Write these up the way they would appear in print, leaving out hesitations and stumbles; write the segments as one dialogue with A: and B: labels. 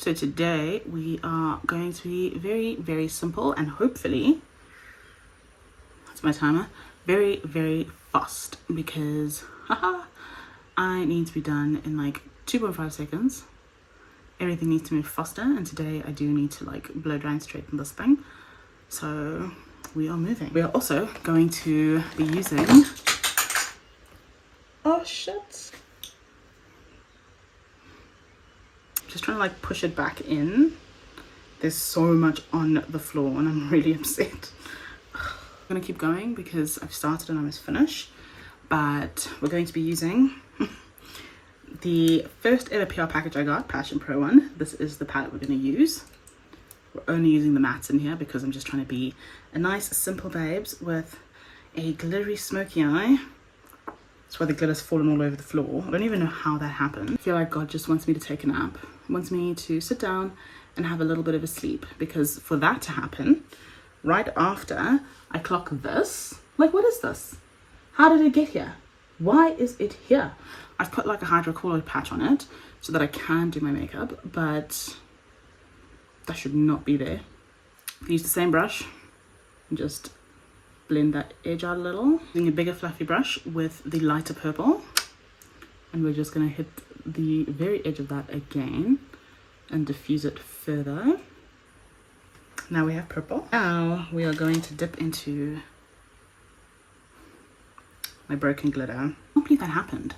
A: So today we are going to be very, very simple and hopefully, that's my timer, very, very fast because I need to be done in like 2.5 seconds. Everything needs to move faster, and today I do need to like blow dry and straighten this thing. So we are moving. We are also going to be using, oh shit. Just trying to like push it back in. There's so much on the floor and I'm really upset. I'm gonna keep going because I've started and I almost finished. But we're going to be using the first ever PR package I got, Passion Pro one. This is the palette we're gonna use. We're only using the mattes in here because I'm just trying to be a nice, simple babes with a glittery smoky eye. That's why the glitter's fallen all over the floor. I don't even know how that happened. I feel like God just wants me to take a nap. Wants me to sit down and have a little bit of a sleep, because for that to happen, right after I clock this, like what is this? How did it get here? Why is it here? I've put like a hydrocolloid patch on it so that I can do my makeup, but that should not be there. Use the same brush and just blend that edge out a little. Using a bigger fluffy brush with the lighter purple, and we're just gonna hit the very edge of that again and diffuse it further. Now we have purple. Now we are going to dip into my broken glitter. I can't believe that happened.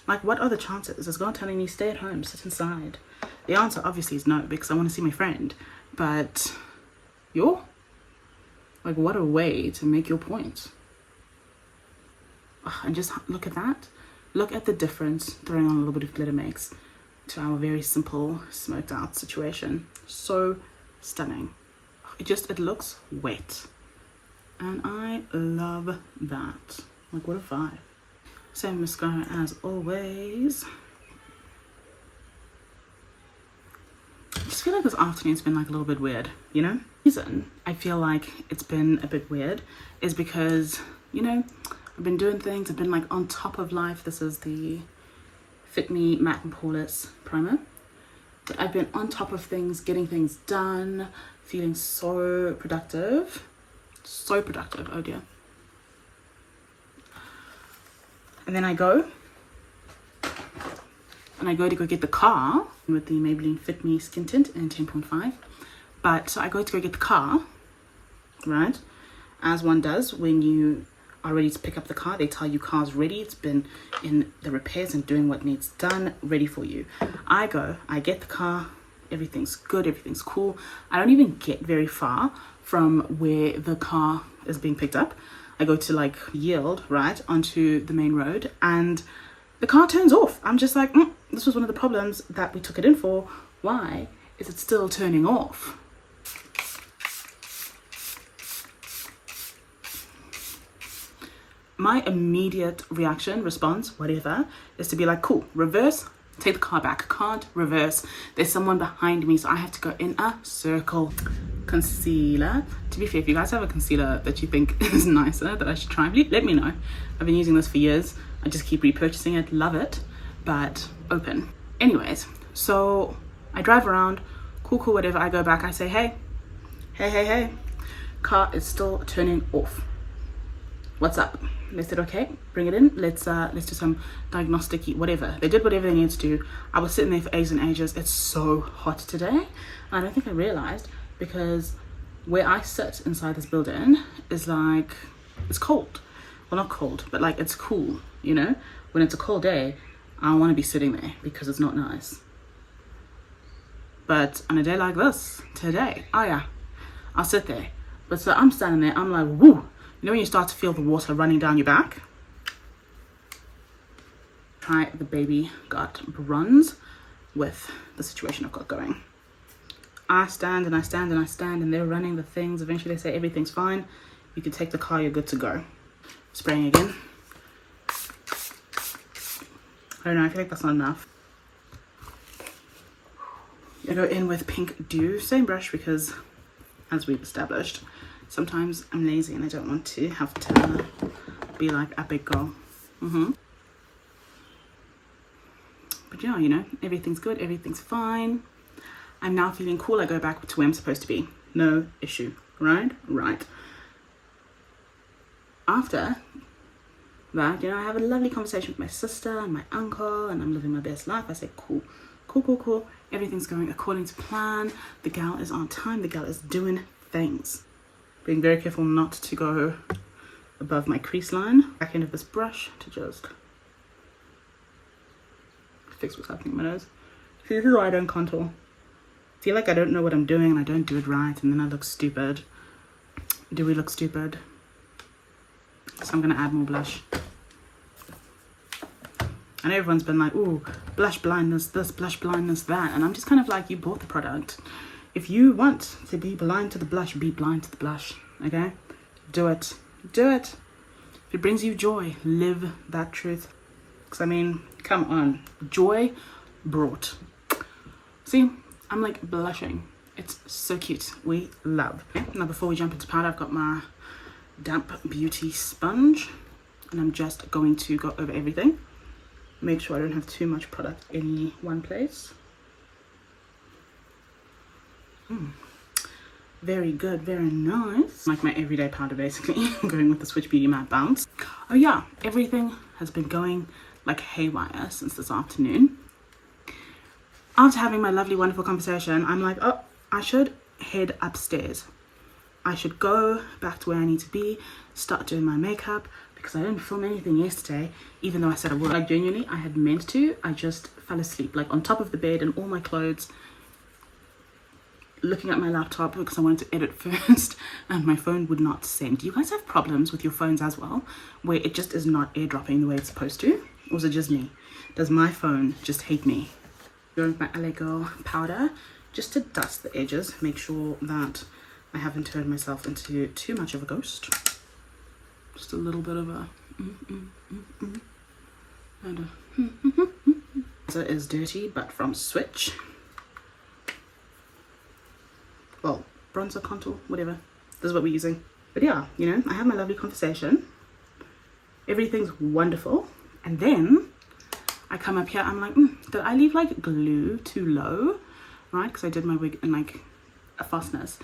A: Like, what are the chances? Is God telling me stay at home, sit inside? The answer obviously is no, because I want to see my friend. But like, what a way to make your point. Ugh, and just look at that. Look at the difference throwing on a little bit of glitter makes to our very simple smoked out situation. So stunning. It looks wet. And I love that. Like, what a vibe. Same mascara as always. I just feel like this afternoon's been like a little bit weird, you know? The reason I feel like it's been a bit weird is because, you know, I've been doing things, I've been like on top of life. This is the Fit Me Matte and Poreless primer. I've been on top of things, getting things done, feeling so productive. So productive, oh dear. And then I go to go get the car with the Maybelline Fit Me Skin Tint in 10.5. But so I go to go get the car, right? As one does when you are ready to pick up the car. They tell you car's ready. It's been in the repairs and doing what needs done, ready for you. I go, I get the car, everything's good, everything's cool. I don't even get very far from where the car is being picked up. I go to like yield, right, onto the main road, and the car turns off. I'm just like, this was one of the problems that we took it in for. Why is it still turning off? My immediate reaction, response, whatever, is to be like, cool, reverse, take the car back. Can't reverse. There's someone behind me, so I have to go in a circle. Concealer. To be fair, if you guys have a concealer that you think is nicer that I should try, let me know. I've been using this for years. I just keep repurchasing it, love it, but open. Anyways, so I drive around, cool, whatever. I go back, I say, hey, car is still turning off. What's up? They said, okay, bring it in. Let's do some diagnostic, whatever. They did whatever they needed to do. I was sitting there for ages and ages. It's so hot today. And I don't think I realized, because where I sit inside this building is like, it's cold. Well, not cold, but like it's cool, you know? When it's a cold day, I don't want to be sitting there because it's not nice. But on a day like this, today, oh yeah, I'll sit there. But so I'm standing there, I'm like, woo. You know when you start to feel the water running down your back? Try the Baby Got bronze with the situation I've got going. I stand and I stand and I stand, and they're running the things. Eventually they say everything's fine. You can take the car, you're good to go. Spraying again. I don't know, I feel like that's not enough. I go in with Pink Dew, same brush, because as we've established, sometimes I'm lazy and I don't want to have to be like a big girl. But yeah, you know, everything's good, everything's fine. I'm now feeling cool. I go back to where I'm supposed to be. No issue, right? Right. After that, you know, I have a lovely conversation with my sister and my uncle, and I'm living my best life. I say, cool, cool, cool, cool. Everything's going according to plan. The gal is on time. The gal is doing things. Being very careful not to go above my crease line. Back end of this brush to just fix what's happening in my nose. See, this is why I don't contour. I feel like I don't know what I'm doing and I don't do it right, and then I look stupid. Do we look stupid? So I'm gonna add more blush. And everyone's been like, ooh, blush blindness this, blush blindness that. And I'm just kind of like, you bought the product. If you want to be blind to the blush, be blind to the blush, okay? Do it. Do it. If it brings you joy, live that truth. Because, I mean, come on. Joy brought. See, I'm like blushing. It's so cute. We love. Okay, now, before we jump into powder, I've got my damp beauty sponge. And I'm just going to go over everything. Make sure I don't have too much product in one place. Very good, very nice. Like my everyday powder, basically. I'm going with the Swiichbeauty Matte Bounce. Oh yeah, everything has been going like haywire since this afternoon. After having my lovely, wonderful conversation, I'm like, oh, I should head upstairs. I should go back to where I need to be, start doing my makeup, because I didn't film anything yesterday, even though I said I would. Like, genuinely, I had meant to. I just fell asleep, like on top of the bed in all my clothes, looking at my laptop because I wanted to edit first, and my phone would not send. Do you guys have problems with your phones as well, where it just is not airdropping the way it's supposed to? Or is it just me? Does my phone just hate me? Going with my LA Girl powder, just to dust the edges, make sure that I haven't turned myself into too much of a ghost. Just a little bit of a and a is dirty, but from Switch. Well, bronzer, contour, whatever. This is what we're using. But yeah, you know, I have my lovely conversation. Everything's wonderful. And then I come up here, I'm like, did I leave like glue too low? Right, because I did my wig in like a fastness.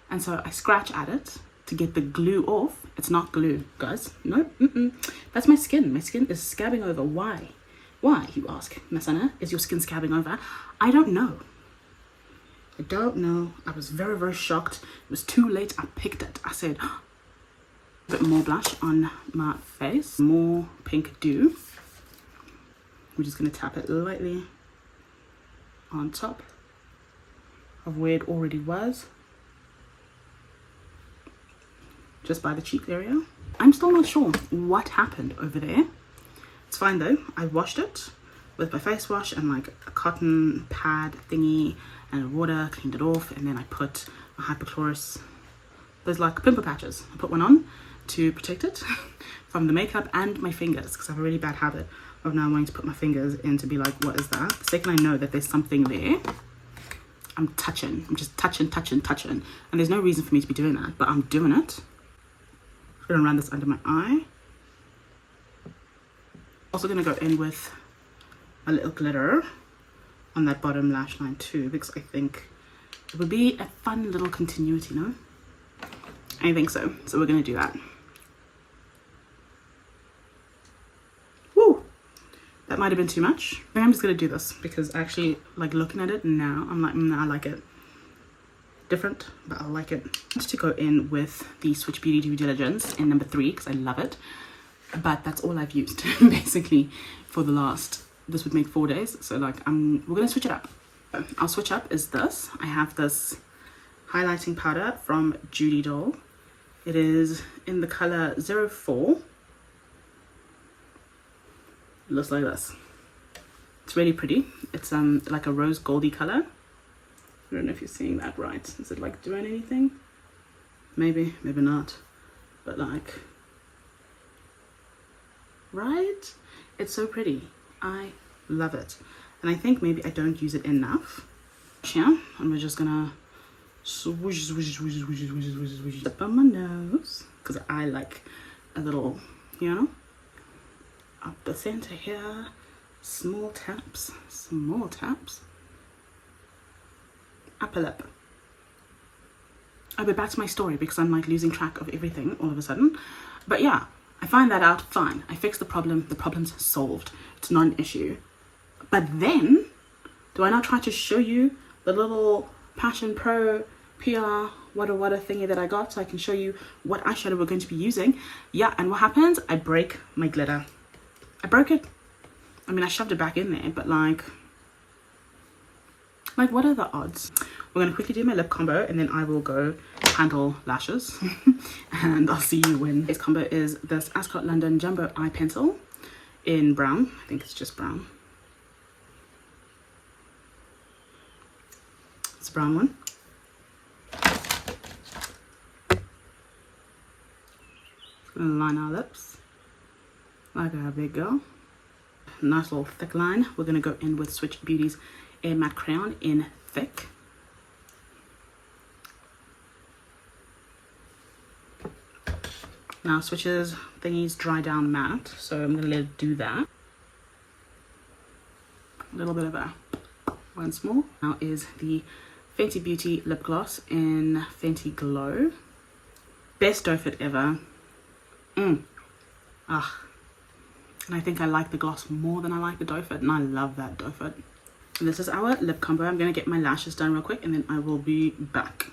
A: And so I scratch at it to get the glue off. It's not glue, guys. No, that's my skin. My skin is scabbing over. Why? Why, you ask, Masana? Is your skin scabbing over? I don't know. I don't know. I was very, very shocked. It was too late. I picked it. I said, a bit more blush on my face. More pink dew. We're just going to tap it lightly on top of where it already was. Just by the cheek area. I'm still not sure what happened over there. It's fine though. I washed it with my face wash and like a cotton pad thingy and water, cleaned it off, and then I put a hypochlorous, those like pimple patches. I put one on to protect it from the makeup and my fingers, because I have a really bad habit of now wanting to put my fingers in to be like, what is that? The second I know that there's something there, I'm touching. I'm just touching. And there's no reason for me to be doing that, but I'm doing it. I'm gonna run this under my eye. Also gonna go in with a little glitter on that bottom lash line too, because I think it would be a fun little continuity, no? I think so. So we're gonna do that. Woo! That might have been too much. Maybe I'm just gonna do this because actually, like looking at it now, I'm like, I like it. Different, but I like it. Just to go in with the Swiichbeauty Due Diligence in number 3 because I love it. But that's all I've used basically for the last, this would make 4 days. So like we're gonna switch it up. Our switch up is this. I have this highlighting powder from Judy doll. It is in the color 04. It looks like this. It's really pretty. It's like a rose goldy color. I don't know if you're seeing that right. Is it like doing anything? Maybe, maybe not. But like, right? It's so pretty. I love it. And I think maybe I don't use it enough. Yeah, and we're just gonna swoosh up on my nose. Because I like a little, you know, up the center here. Small taps, small taps. upper lip. I'll be back to my story because I'm like losing track of everything all of a sudden. But yeah, I find that out, fine. I fix the problem's solved. It's not an issue. But then, do I not try to show you the little Passion Pro PR wada thingy that I got so I can show you what eyeshadow we're going to be using? Yeah, and what happens? I break my glitter. I broke it. I mean, I shoved it back in there, but like what are the odds? We're going to quickly do my lip combo and then I will go handle lashes. And I'll see you when. This combo is this Ascot London Jumbo Eye Pencil in brown. I think it's just brown. It's a brown one. Gonna line our lips like a big girl. Nice little thick line. We're gonna go in with Swiichbeauty's Air Matte Crayon in Thicc. Now Switch's thingies dry down matte, so I'm gonna let it do that. A little bit of a once more. Now is the Fenty Beauty lip gloss in Fenty Glow. Best doe fit ever. And I think I like the gloss more than I like the doe fit, and I love that doe fit. And this is our lip combo. I'm gonna get my lashes done real quick and then I will be back.